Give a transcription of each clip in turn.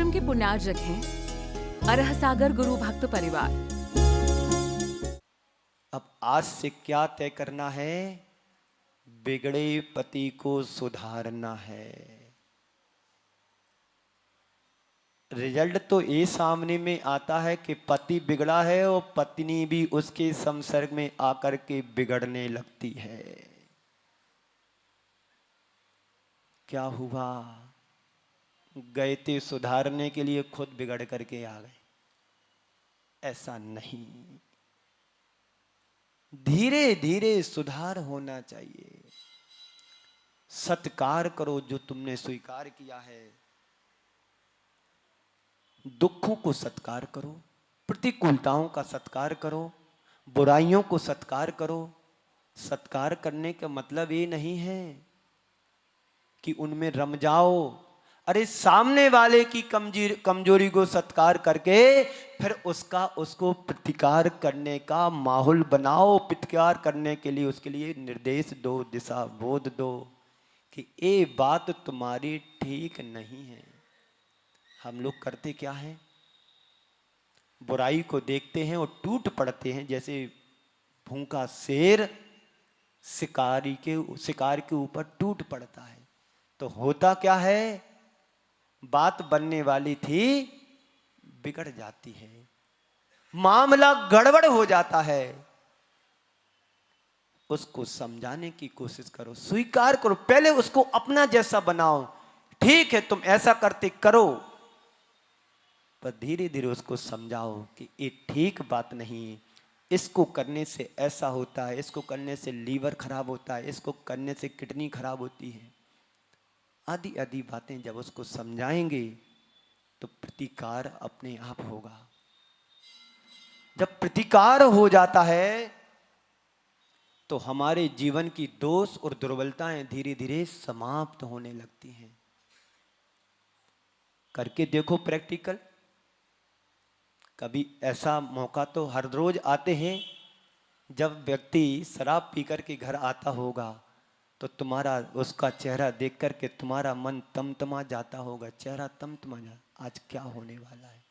आश्रम के पुण्यार्जक हैं अरह सागर गुरु भक्त परिवार। अब आज से क्या तय करना है? बिगड़े पति को सुधारना है। रिजल्ट तो ये सामने में आता है कि पति बिगड़ा है और पत्नी भी उसके संसर्ग में आकर के बिगड़ने लगती है। क्या हुआ? गए थे सुधारने के लिए, खुद बिगड़ करके आ गए। ऐसा नहीं, धीरे धीरे सुधार होना चाहिए। सत्कार करो जो तुमने स्वीकार किया है। दुखों को सत्कार करो, प्रतिकूलताओं का सत्कार करो, बुराइयों को सत्कार करो। सत्कार करने का मतलब ये नहीं है कि उनमें रम जाओ। अरे सामने वाले की कमजोरी को सत्कार करके फिर उसको प्रतिकार करने का माहौल बनाओ। प्रतिकार करने के लिए उसके लिए निर्देश दो, दिशा बोध दो कि ये बात तुम्हारी ठीक नहीं है। हम लोग करते क्या है? बुराई को देखते हैं और टूट पड़ते हैं, जैसे भूखा शेर शिकार के ऊपर टूट पड़ता है। तो होता क्या है? बात बनने वाली थी बिगड़ जाती है, मामला गड़बड़ हो जाता है। उसको समझाने की कोशिश करो, स्वीकार करो, पहले उसको अपना जैसा बनाओ। ठीक है तुम ऐसा करते करो, पर धीरे धीरे उसको समझाओ कि ये ठीक बात नहीं है। इसको करने से ऐसा होता है, इसको करने से लीवर खराब होता है, इसको करने से किडनी खराब होती है। आदि आदि बातें जब उसको समझाएंगे तो प्रतिकार अपने आप होगा। जब प्रतिकार हो जाता है तो हमारे जीवन की दोष और दुर्बलताएं धीरे धीरे समाप्त होने लगती हैं। करके देखो प्रैक्टिकल। कभी ऐसा मौका तो हर रोज आते हैं जब व्यक्ति शराब पीकर के घर आता होगा तो तुम्हारा उसका चेहरा देख करके तुम्हारा मन तमतमा जाता होगा। चेहरा तमतमा जा, आज क्या होने वाला है?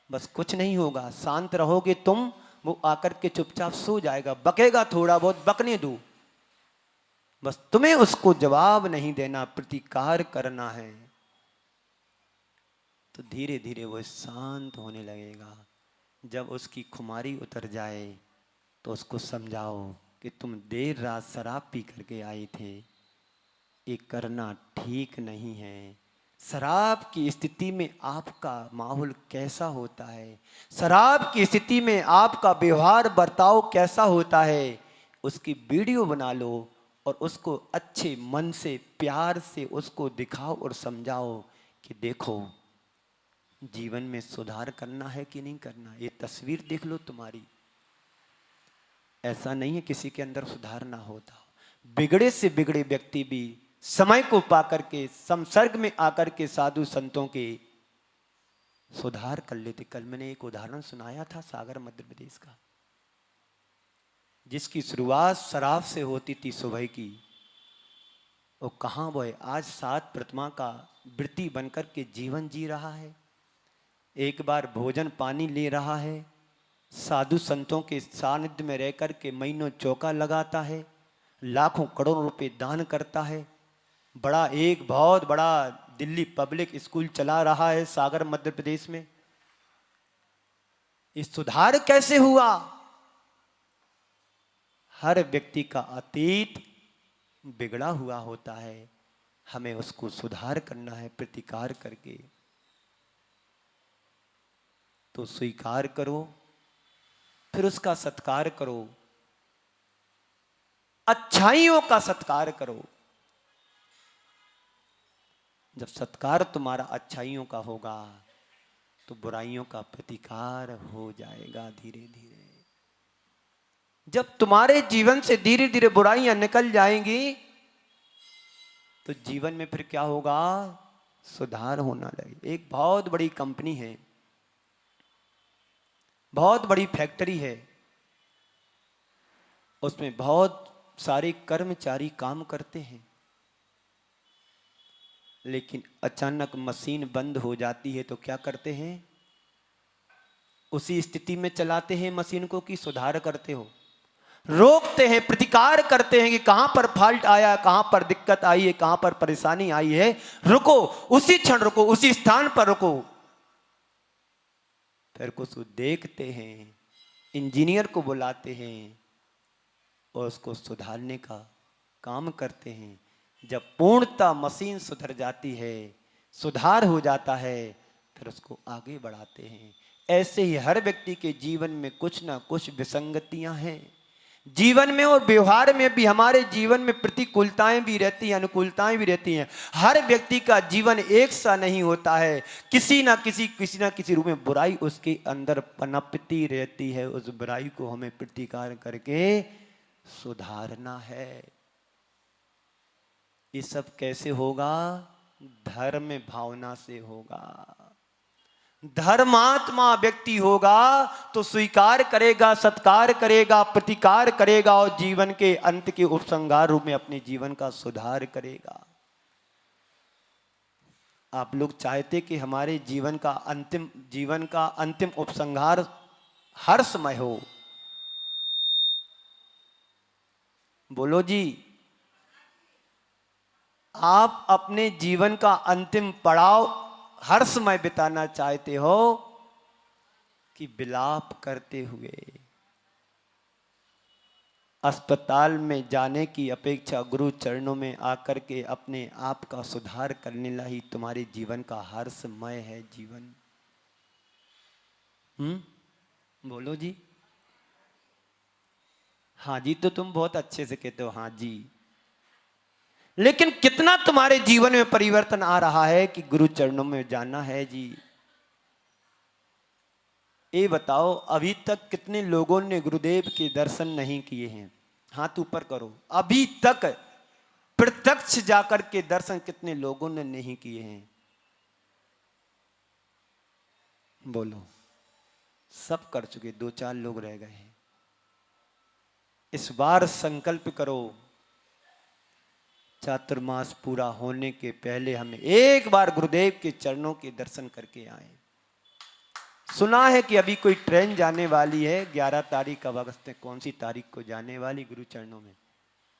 बस कुछ नहीं होगा, शांत रहोगे तुम, वो आकर के चुपचाप सो जाएगा। बकेगा थोड़ा बहुत, बकने दो, बस तुम्हें उसको जवाब नहीं देना, प्रतिकार करना है। तो धीरे धीरे वो शांत होने लगेगा। जब उसकी खुमारी उतर जाए तो उसको समझाओ कि तुम देर रात शराब पी करके आए थे, ये करना ठीक नहीं है। शराब की स्थिति में आपका माहौल कैसा होता है, शराब की स्थिति में आपका व्यवहार बर्ताव कैसा होता है, उसकी वीडियो बना लो और उसको अच्छे मन से प्यार से उसको दिखाओ और समझाओ कि देखो जीवन में सुधार करना है कि नहीं करना। ये तस्वीर देख लो तुम्हारी। ऐसा नहीं है किसी के अंदर सुधार ना होता। बिगड़े से बिगड़े व्यक्ति भी समय को पाकर के संसर्ग में आकर के साधु संतों के सुधार कर लेते। कल मैंने एक उदाहरण सुनाया था सागर मध्य प्रदेश का, जिसकी शुरुआत शराब से होती थी सुबह की। वो कहाँ वो है? आज 7 प्रतिमा का वृत्ति बनकर के जीवन जी रहा है। एक बार भोजन पानी ले रहा है, साधु संतों के सानिध्य में रहकर के महीनों चौका लगाता है, लाखों करोड़ों रुपए दान करता है। एक बहुत बड़ा दिल्ली पब्लिक स्कूल चला रहा है सागर मध्य प्रदेश में। इस सुधार कैसे हुआ? हर व्यक्ति का अतीत बिगड़ा हुआ होता है, हमें उसको सुधार करना है प्रतिकार करके। तो स्वीकार करो, फिर उसका सत्कार करो, अच्छाइयों का सत्कार करो। जब सत्कार तुम्हारा अच्छाइयों का होगा तो बुराइयों का प्रतिकार हो जाएगा धीरे धीरे। जब तुम्हारे जीवन से धीरे धीरे बुराइयां निकल जाएंगी तो जीवन में फिर क्या होगा? सुधार होना लगे। एक बहुत बड़ी कंपनी है, बहुत बड़ी फैक्ट्री है, उसमें बहुत सारे कर्मचारी काम करते हैं। लेकिन अचानक मशीन बंद हो जाती है तो क्या करते हैं? उसी स्थिति में चलाते हैं मशीन को कि सुधार करते हो? रोकते हैं, प्रतिकार करते हैं कि कहां पर फॉल्ट आया, कहां पर दिक्कत आई है, कहां पर परेशानी आई है, रुको, उसी क्षण रुको, उसी स्थान पर रुको। फिर कुछ देखते हैं, इंजीनियर को बुलाते हैं और उसको सुधारने का काम करते हैं। जब पूर्णतः मशीन सुधर जाती है, सुधार हो जाता है, फिर उसको आगे बढ़ाते हैं। ऐसे ही हर व्यक्ति के जीवन में कुछ ना कुछ विसंगतियां हैं। जीवन में और व्यवहार में भी हमारे जीवन में प्रतिकूलताएं भी रहती हैं, अनुकूलताएं भी रहती हैं। हर व्यक्ति का जीवन एक सा नहीं होता है। किसी ना किसी रूप में बुराई उसके अंदर पनपती रहती है। उस बुराई को हमें प्रतिकार करके सुधारना है। ये सब कैसे होगा? धर्म भावना से होगा। धर्मात्मा व्यक्ति होगा तो स्वीकार करेगा, सत्कार करेगा, प्रतिकार करेगा और जीवन के अंत के उपसंहार रूप में अपने जीवन का सुधार करेगा। आप लोग चाहते कि हमारे जीवन का अंतिम उपसंहार हर्षमय हो? बोलो जी। आप अपने जीवन का अंतिम पड़ाव हर्षमय बिताना चाहते हो कि विलाप करते हुए? अस्पताल में जाने की अपेक्षा गुरु चरणों में आकर के अपने आप का सुधार करने ही तुम्हारे जीवन का हर्षमय है जीवन। बोलो जी। हाँ जी तो तुम बहुत अच्छे से कहते हो हाँ जी, लेकिन कितना तुम्हारे जीवन में परिवर्तन आ रहा है कि गुरु चरणों में जाना है जी? ये बताओ, अभी तक कितने लोगों ने गुरुदेव के दर्शन नहीं किए हैं? हाथ ऊपर करो। अभी तक प्रत्यक्ष जाकर के दर्शन कितने लोगों ने नहीं किए हैं? बोलो। सब कर चुके, 2-4 लोग रह गए हैं। इस बार संकल्प करो, चातुर्मास पूरा होने के पहले हमें एक बार गुरुदेव के चरणों के दर्शन करके आए। सुना है कि अभी कोई ट्रेन जाने वाली है 11 तारीख, अब अगस्त में कौन सी तारीख को जाने वाली गुरु चरणों में?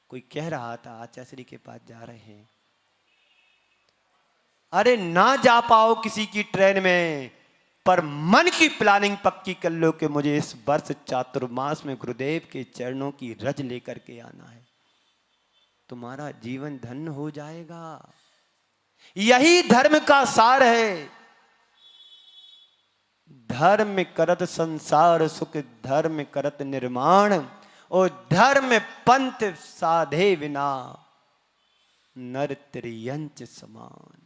कोई कह रहा था आचार्य के पास जा रहे हैं। अरे ना जा पाओ किसी की ट्रेन में, पर मन की प्लानिंग पक्की कर लो कि मुझे इस वर्ष चातुर्मास में गुरुदेव के चरणों की रज लेकर के आना है। तुम्हारा जीवन धन्य हो जाएगा। यही धर्म का सार है। धर्म करत संसार सुख, धर्म करत निर्माण, और धर्म पंथ साधे बिना नर त्रियंच समान।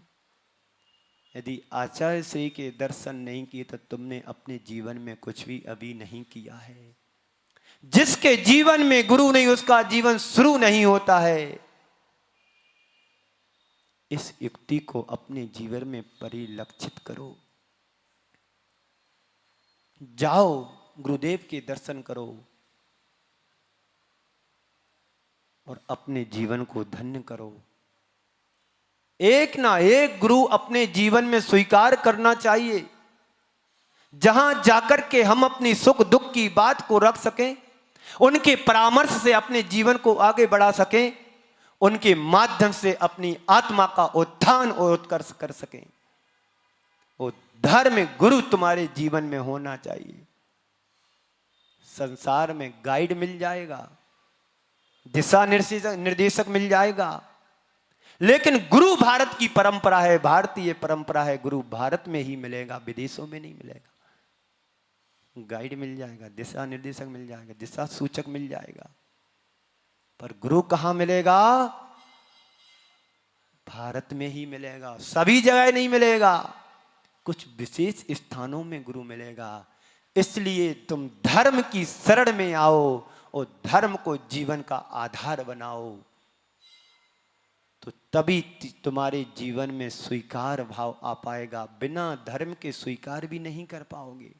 यदि आचार्य श्री के दर्शन नहीं किए तो तुमने अपने जीवन में कुछ भी अभी नहीं किया है। जिसके जीवन में गुरु नहीं उसका जीवन शुरू नहीं होता है। इस युक्ति को अपने जीवन में परिलक्षित करो। जाओ गुरुदेव के दर्शन करो और अपने जीवन को धन्य करो। एक ना एक गुरु अपने जीवन में स्वीकार करना चाहिए, जहां जाकर के हम अपनी सुख दुख की बात को रख सकें, उनके परामर्श से अपने जीवन को आगे बढ़ा सकें, उनके माध्यम से अपनी आत्मा का उत्थान और उत्कर्ष कर सकें। वो धर्म गुरु तुम्हारे जीवन में होना चाहिए। संसार में गाइड मिल जाएगा, दिशा निर्देशक मिल जाएगा, लेकिन गुरु भारत की परंपरा है, भारतीय परंपरा है। गुरु भारत में ही मिलेगा, विदेशों में नहीं मिलेगा। गाइड मिल जाएगा, दिशा निर्देशक मिल जाएगा, दिशा सूचक मिल जाएगा, पर गुरु कहां मिलेगा? भारत में ही मिलेगा। सभी जगह नहीं मिलेगा, कुछ विशेष स्थानों में गुरु मिलेगा। इसलिए तुम धर्म की शरण में आओ और धर्म को जीवन का आधार बनाओ, तो तभी तुम्हारे जीवन में स्वीकार भाव आ पाएगा। बिना धर्म के स्वीकार भी नहीं कर पाओगे।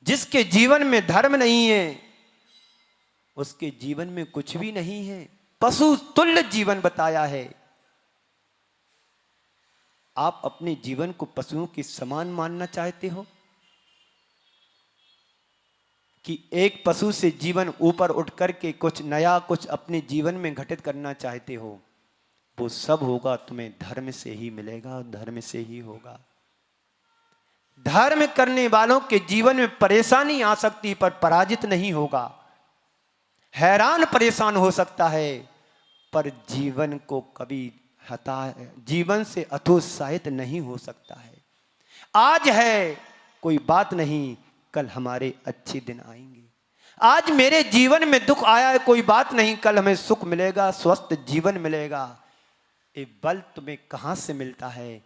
जिसके जीवन में धर्म नहीं है उसके जीवन में कुछ भी नहीं है। पशु तुल्य जीवन बताया है। आप अपने जीवन को पशुओं के समान मानना चाहते हो कि एक पशु से जीवन ऊपर उठ करके कुछ नया, कुछ अपने जीवन में घटित करना चाहते हो? वो सब होगा तुम्हें धर्म से ही मिलेगा, धर्म से ही होगा। धर्म करने वालों के जीवन में परेशानी आ सकती पर पराजित नहीं होगा, हैरान परेशान हो सकता है, पर जीवन को कभी जीवन से हतोत्साहित नहीं हो सकता है। आज है कोई बात नहीं, कल हमारे अच्छे दिन आएंगे। आज मेरे जीवन में दुख आया है, कोई बात नहीं, कल हमें सुख मिलेगा, स्वस्थ जीवन मिलेगा। ये बल तुम्हें कहां से मिलता है?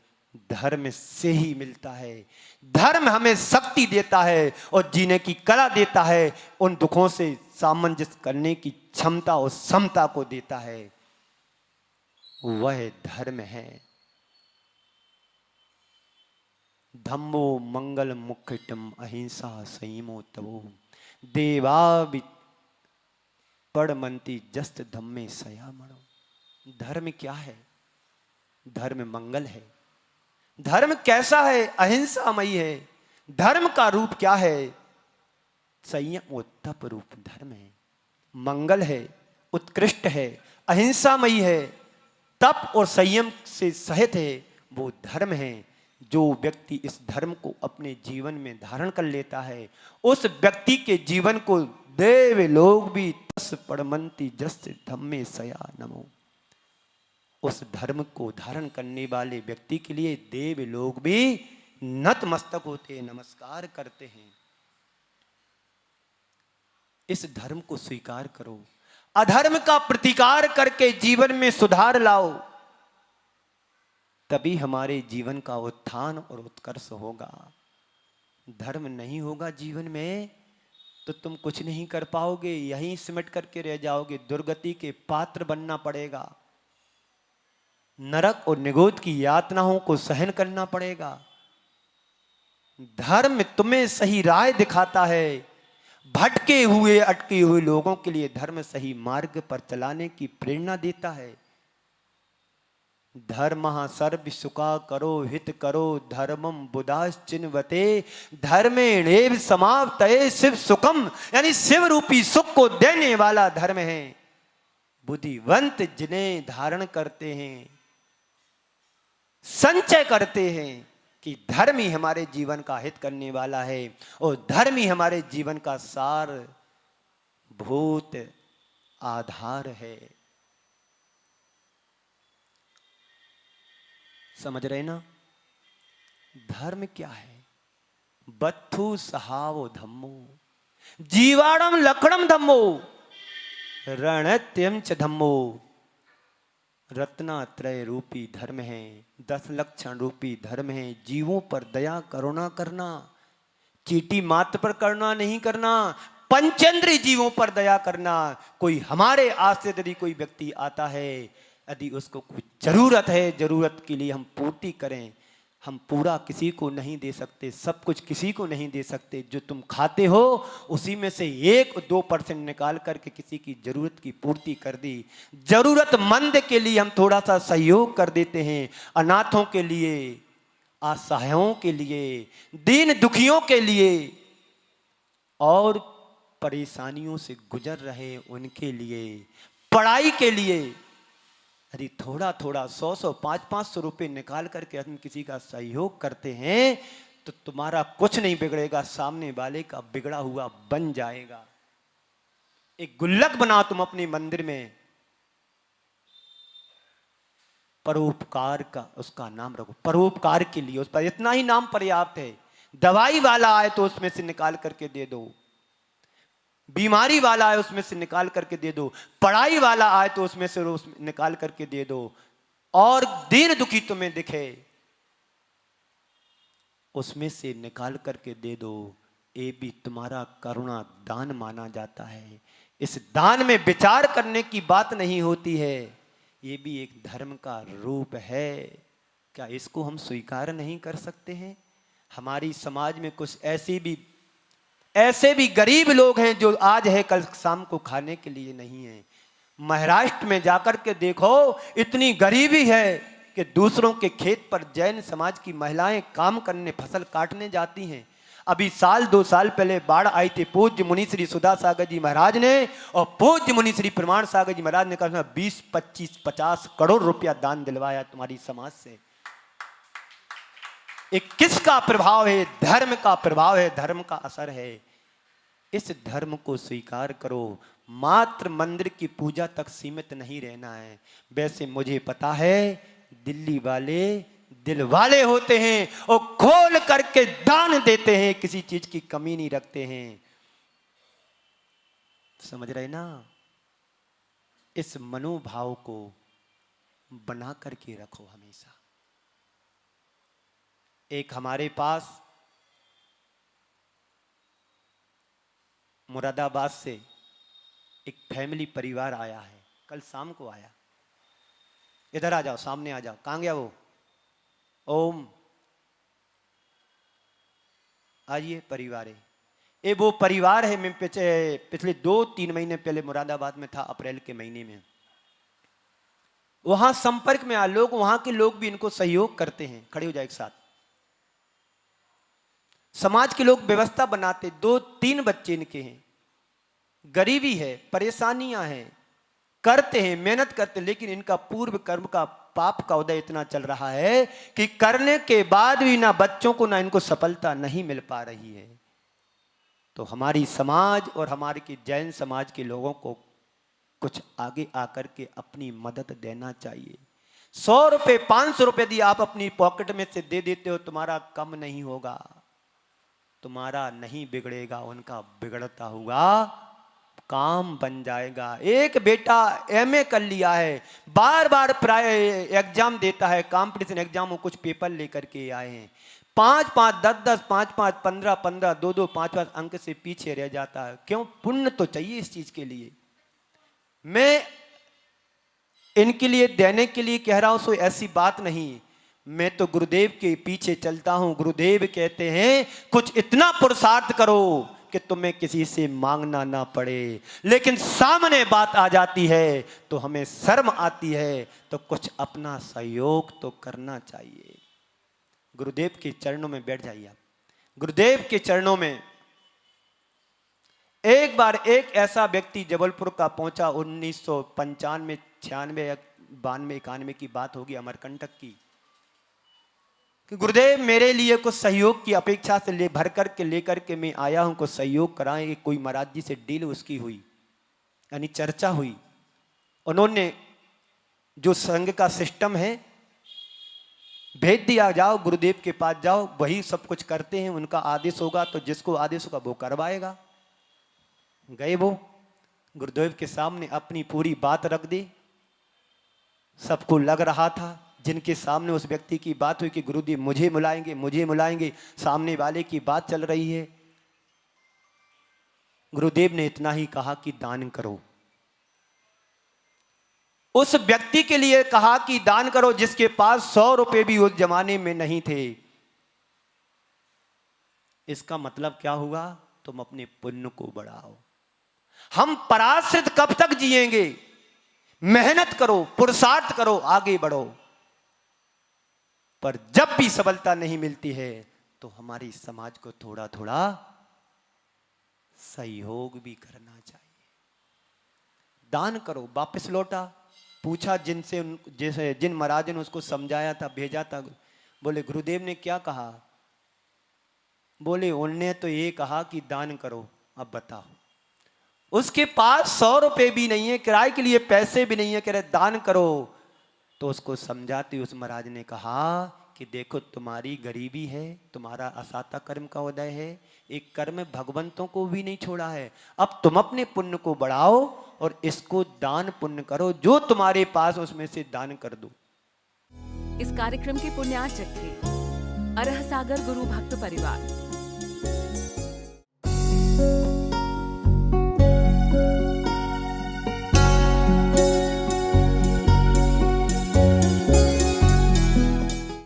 धर्म से ही मिलता है। धर्म हमें शक्ति देता है और जीने की कला देता है, उन दुखों से सामंजस्य करने की क्षमता और समता को देता है, वह धर्म है। धम्मो मंगल मुख्यटम अहिंसा संयमो तवो देवा पड़मंती जस्त धम्मे सयामणो। धर्म क्या है? धर्म मंगल है। धर्म कैसा है? अहिंसामयी है। धर्म का रूप क्या है? संयम और तप रूप धर्म है। मंगल है, उत्कृष्ट है, अहिंसामयी है, तप और संयम से सहित है, वो धर्म है। जो व्यक्ति इस धर्म को अपने जीवन में धारण कर लेता है, उस व्यक्ति के जीवन को देव लोग भी तस पड़मंती जस धम्मे सया नमो। उस धर्म को धारण करने वाले व्यक्ति के लिए देव लोग भी नतमस्तक होते, नमस्कार करते हैं। इस धर्म को स्वीकार करो, अधर्म का प्रतिकार करके जीवन में सुधार लाओ, तभी हमारे जीवन का उत्थान और उत्कर्ष होगा। धर्म नहीं होगा जीवन में तो तुम कुछ नहीं कर पाओगे, यहीं सिमट करके रह जाओगे, दुर्गति के पात्र बनना पड़ेगा, नरक और निगोद की यातनाओं को सहन करना पड़ेगा। धर्म तुम्हें सही राह दिखाता है, भटके हुए अटके हुए लोगों के लिए धर्म सही मार्ग पर चलाने की प्रेरणा देता है। धर्म सर्व सुखा करो हित करो धर्मम बुधाश्चिन्वते धर्मेणेव समाप्तये शिव सुखम, यानी शिव रूपी सुख को देने वाला धर्म है। बुद्धिवंत जिन्हें धारण करते हैं, संचय करते हैं कि धर्म ही हमारे जीवन का हित करने वाला है और धर्म ही हमारे जीवन का सार भूत आधार है। समझ रहे ना? धर्म क्या है? बत्थु सहावो धम्मो जीवाणम लक्षणम धम्मो रणत्यम च धम्मो। रत्नात्रय रूपी धर्म है, 10 लक्षण रूपी धर्म है। जीवों पर दया करुणा करना, चीटी मात्र पर करुणा नहीं करना, पंचेंद्रिय जीवों पर दया करना। कोई हमारे आश्रित यदि कोई व्यक्ति आता है, यदि उसको कुछ जरूरत है, जरूरत के लिए हम पूर्ति करें। हम पूरा किसी को नहीं दे सकते, सब कुछ किसी को नहीं दे सकते। जो तुम खाते हो उसी में से 1-2% निकाल करके किसी की जरूरत की पूर्ति कर दी। जरूरतमंद के लिए हम थोड़ा सा सहयोग कर देते हैं, अनाथों के लिए, असहायों के लिए, दीन दुखियों के लिए और परेशानियों से गुजर रहे उनके लिए, पढ़ाई के लिए। यदि थोड़ा थोड़ा 100-100, 500-500 रुपए निकाल करके हम किसी का सहयोग करते हैं तो तुम्हारा कुछ नहीं बिगड़ेगा, सामने वाले का बिगड़ा हुआ बन जाएगा। एक गुल्लक बनाओ तुम अपने मंदिर में, परोपकार का उसका नाम रखो, परोपकार के लिए उस पर इतना ही नाम पर्याप्त है। दवाई वाला आए तो उसमें से निकाल करके दे दो, बीमारी वाला आए उसमें से निकाल करके दे दो, पढ़ाई वाला आए तो उसमें से निकाल करके दे दो, और दीन दुखी तुम्हें दिखे उसमें से निकाल करके दे दो। ये भी तुम्हारा करुणा दान माना जाता है। इस दान में विचार करने की बात नहीं होती है, ये भी एक धर्म का रूप है। क्या इसको हम स्वीकार नहीं कर सकते हैं? हमारी समाज में कुछ ऐसे भी गरीब लोग हैं जो आज है कल शाम को खाने के लिए नहीं है। महाराष्ट्र में जाकर के देखो, इतनी गरीबी है कि दूसरों के खेत पर जैन समाज की महिलाएं काम करने, फसल काटने जाती हैं। अभी साल 2 साल पहले बाढ़ आई थी, पूज्य मुनि श्री सुधा सागर जी महाराज ने और पूज्य मुनि श्री प्रमाण सागर जी महाराज ने कहा 20, 25, 50 करोड़ रुपया दान दिलवाया तुम्हारी समाज से। एक किसका प्रभाव है? धर्म का प्रभाव है, धर्म का असर है। इस धर्म को स्वीकार करो। मात्र मंदिर की पूजा तक सीमित नहीं रहना है। वैसे मुझे पता है दिल्ली वाले दिल वाले होते हैं और खोल करके दान देते हैं, किसी चीज की कमी नहीं रखते हैं। समझ रहे ना? इस मनोभाव को बना करके रखो हमेशा। एक हमारे पास मुरादाबाद से एक फैमिली परिवार आया है, कल शाम को आया। इधर आ जाओ, सामने आ जाओ। कहां गया वो? ओम, आइए। परिवार है ये, वो परिवार है। मैं पिछले 2-3 महीने पहले मुरादाबाद में था, अप्रैल के महीने में। वहां संपर्क में आ लोग, वहां के लोग भी इनको सहयोग करते हैं। खड़े हो जाए एक साथ। समाज के लोग व्यवस्था बनाते। 2-3 बच्चे इनके हैं, गरीबी है, परेशानियां हैं, करते हैं, मेहनत करते, लेकिन इनका पूर्व कर्म का पाप का उदय इतना चल रहा है कि करने के बाद भी ना बच्चों को ना इनको सफलता नहीं मिल पा रही है। तो हमारी समाज और हमारे के जैन समाज के लोगों को कुछ आगे आकर के अपनी मदद देना चाहिए। 100 रुपए 500 रुपए यदि आप अपनी पॉकेट में से दे देते हो, तुम्हारा कम नहीं होगा, तुम्हारा नहीं बिगड़ेगा, उनका बिगड़ता हुआ काम बन जाएगा। एक बेटा एमए कर लिया है, बार बार प्राय एग्जाम देता है, कंपटीशन एग्जाम में कुछ पेपर लेकर के आए हैं, 5-5, 10-10, 5-5, 15-15, 2-2, 5-5 अंक से पीछे रह जाता है। क्यों? पुण्य तो चाहिए इस चीज के लिए। मैं इनके लिए देने के लिए कह रहा हूं, सो ऐसी बात नहीं। मैं तो गुरुदेव के पीछे चलता हूं। गुरुदेव कहते हैं कुछ इतना पुरुषार्थ करो कि तुम्हें किसी से मांगना ना पड़े। लेकिन सामने बात आ जाती है तो हमें शर्म आती है, तो कुछ अपना सहयोग तो करना चाहिए। गुरुदेव के चरणों में बैठ जाइए आप। गुरुदेव के चरणों में एक बार एक ऐसा व्यक्ति जबलपुर का पहुंचा, 1995, 96, 92, 91 की बात होगी, अमरकंटक की, कि गुरुदेव मेरे लिए कुछ सहयोग की अपेक्षा से भर करके लेकर के मैं आया हूं, कुछ सहयोग कराएं। कोई महाराज जी से डील उसकी हुई, यानी चर्चा हुई। उन्होंने जो संघ का सिस्टम है भेज दिया, जाओ गुरुदेव के पास जाओ, वही सब कुछ करते हैं, उनका आदेश होगा तो जिसको आदेश होगा वो करवाएगा। गए वो, गुरुदेव के सामने अपनी पूरी बात रख दी। सबको लग रहा था, जिनके सामने उस व्यक्ति की बात हुई कि गुरुदेव मुझे बुलाएंगे, मुझे बुलाएंगे, सामने वाले की बात चल रही है। गुरुदेव ने इतना ही कहा कि दान करो। उस व्यक्ति के लिए कहा कि दान करो जिसके पास 100 रुपए भी उस जमाने में नहीं थे। इसका मतलब क्या हुआ? तुम अपने पुण्य को बढ़ाओ। हम पराश्रित कब तक जिएंगे? मेहनत करो, पुरुषार्थ करो, आगे बढ़ो। पर जब भी सफलता नहीं मिलती है तो हमारी समाज को थोड़ा थोड़ा सहयोग भी करना चाहिए। दान करो। वापस लौटा, पूछा जिनसे, जैसे जिन महाराज ने उसको समझाया था, भेजा था, बोले गुरुदेव ने क्या कहा? बोले उन्होंने तो ये कहा कि दान करो। अब बताओ, उसके पास 100 रुपए भी नहीं है, किराए के लिए पैसे भी नहीं है, कह रहे दान करो। तो उसको समझाते उस महाराज ने कहा कि देखो तुम्हारी गरीबी है, तुम्हारा असाता कर्म का उदय है, एक कर्म भगवंतों को भी नहीं छोड़ा है। अब तुम अपने पुण्य को बढ़ाओ और इसको दान पुण्य करो, जो तुम्हारे पास उसमें से दान कर दो। इस कार्यक्रम के पुण्यार्चक थे अरह सागर गुरु भक्त परिवार।